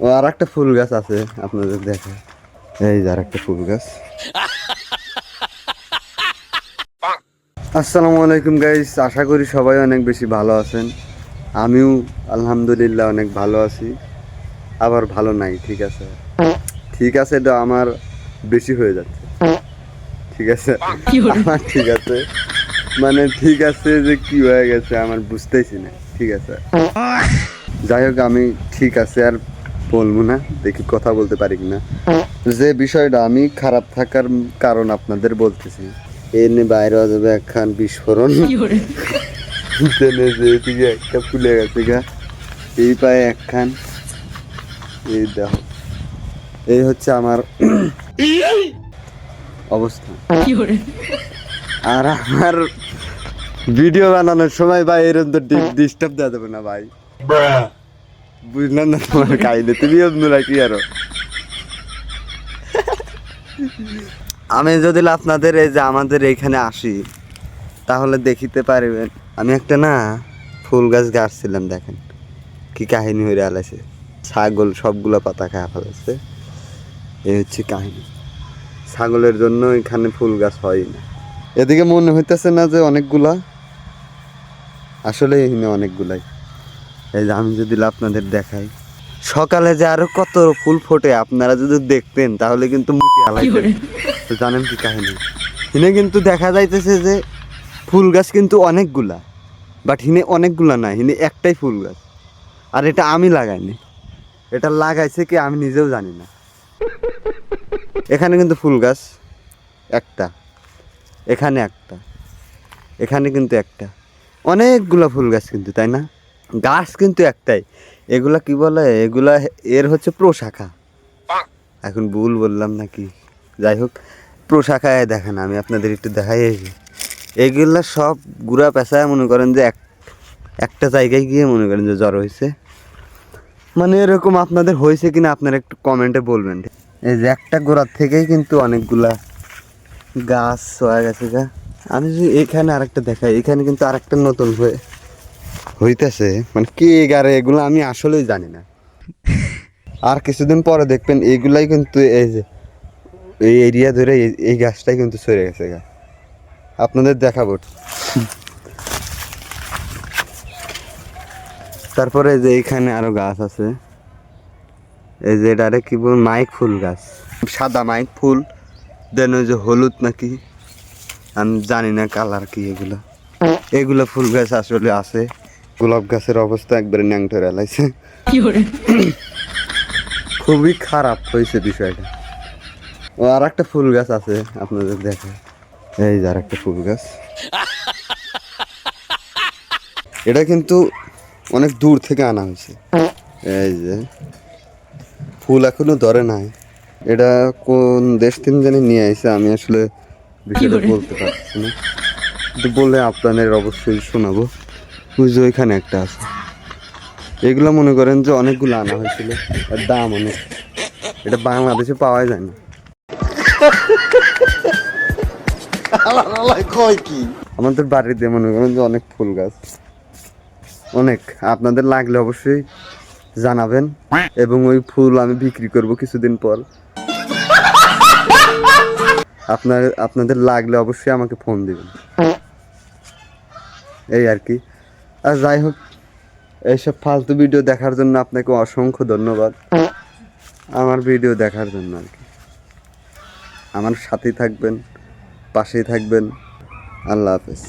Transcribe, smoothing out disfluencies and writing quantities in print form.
ও আর একটা ফুল গাছ আছে আপনাদের দেখা, এই যে আর একটা ফুল গাছ। আসসালামু আলাইকুম গাইস, আশা করি সবাই অনেক বেশি ভালো আছেন। আমিও আলহামদুলিল্লাহ অনেক ভালো আছি, আবার ভালো নাই। ঠিক আছে, ঠিক আছে, এটা আমার বেশি হয়ে যাচ্ছে। ঠিক আছে, আমার ঠিক আছে, মানে ঠিক আছে যে কি হয়ে গেছে আমার বুঝতেইছি না। ঠিক আছে, যাই হোক, আমি ঠিক আছে আর বলবো না, দেখি কথা বলতে পারি কিনা। যে বিষয়টা আমি খারাপ থাকার কারণ আপনাদের বলতেছি। এনে বাইরে যাবে একখান বিস্ফোরণ, এদিকে একটা ফুলে গেছে গা, এই পায়ে একখান, এই দেখো, এই হচ্ছে আমার অবস্থা। আর আমার ভিডিও বানানোর সময় ভাই এরকম তো ডিস্টার্ব দেওয়া যাবে না ভাই, বুঝলাম না তোমার কাহিনী, তুমি অন্যরা কি আরো। আমি যদি আপনাদের এই যে আমাদের এইখানে আসি তাহলে দেখিতে পারবেন, আমি একটা না ফুল গাছ গাছছিলাম, দেখেন কি কাহিনী হয়ে আলাইছে, ছাগল সবগুলা পাতা খায় ফেলেছে। এই হচ্ছে কাহিনী, ছাগলের জন্য এখানে ফুল গাছ হয় না। এদিকে মনে হইতেছে না যে অনেকগুলা, আসলে এখানে অনেকগুলাই। এই যে আমি যদি আপনাদের দেখাই, সকালে যে আরো কত ফুল ফোটে আপনারা যদি দেখতেন তাহলে কিন্তু মুটি আলাইতেন। তো জানেন কি কাহিনী, হিনে কিন্তু দেখা যাইতেছে যে ফুল গাছ কিন্তু অনেকগুলা, বাট হিনে অনেকগুলা না, হিনে একটাই ফুল গাছ। আর এটা আমি লাগাইনি, এটা লাগাইছে কি আমি নিজেও জানি না। এখানে কিন্তু ফুল গাছ একটা, এখানে একটা, এখানে কিন্তু একটা, অনেকগুলা ফুল গাছ কিন্তু, তাই না? গাছ কিন্তু একটাই। এগুলা কি বলে, এগুলা এর হচ্ছে প্রশাখা। এখন ভুল বললাম নাকি, যাই হোক, প্রশাখায় দেখেন, আমি আপনাদের একটু দেখাই। এগুলা সব গুড়া পেঁচায় মনে করেন যে একটা জায়গায় গিয়ে মনে করেন যে জ্বর হয়েছে। মানে এরকম আপনাদের হয়েছে কিনা আপনারা একটু কমেন্টে বলবেন। এই যে একটা গোড়ার থেকেই কিন্তু অনেকগুলা গাছ হয়ে গেছে গা। আমি যদি এখানে আরেকটা দেখাই, এখানে কিন্তু আরেকটা নতুন হইতেছে, মানে কি গারে এগুলো আমি আসলেই জানি না। আর কিছুদিন পরে দেখবেন এইগুলাই কিন্তু এই যে এই এরিয়া ধরে এই গাছটাই কিন্তু সরে গেছে গা, আপনাদের দেখাবো। তারপরে যে এইখানে আরো গাছ আছে, এই যে এটা কি বল, মাইক ফুল গাছ, সাদা মাইক ফুল, দেন ওই যে হলুদ নাকি, আমি জানি না কালার কি। এগুলা ফুল গাছ আসলে আছে। গোলাপ গাছের অবস্থা একবারে ন্যাংটো রেলাইছে, খুবই খারাপ হয়েছে বিষয়টা। ও আর একটা ফুল গাছ আছে আপনাদের দেখা, এই যে আর একটা ফুল গাছ, এটা কিন্তু অনেক দূর থেকে আনা হয়েছে। এই যে ফুল এখনো ধরে নাই, এটা কোন দেশ থেকে জানি নিয়ে আইছে, আমি আসলে বিষয়টা বলতে পারছি না, কিন্তু বলে আপনাদের অবশ্যই শোনাবো। বুঝছো, ওইখানে একটা আছে। এগুলো মনে করেন যে অনেকগুলো আনা হয়েছিল, আর দাম অনেক, এটা বাংলাদেশে পাওয়া যায় না। কি আমাদের বাড়িতে মনে করেন যে অনেক ফুল গাছ, অনেক, আপনাদের লাগলে অবশ্যই জানাবেন, এবং ওই ফুল আমি বিক্রি করব কিছুদিন পর। আপনাদের লাগলে অবশ্যই আমাকে ফোন দিবেন, এই আর কি। আর যাই হোক, এইসব ফালতু ভিডিও দেখার জন্য আপনাকে অসংখ্য ধন্যবাদ, আমার ভিডিও দেখার জন্য আর কি। আমার সাথেই থাকবেন, পাশেই থাকবেন। আল্লাহ হাফেজ।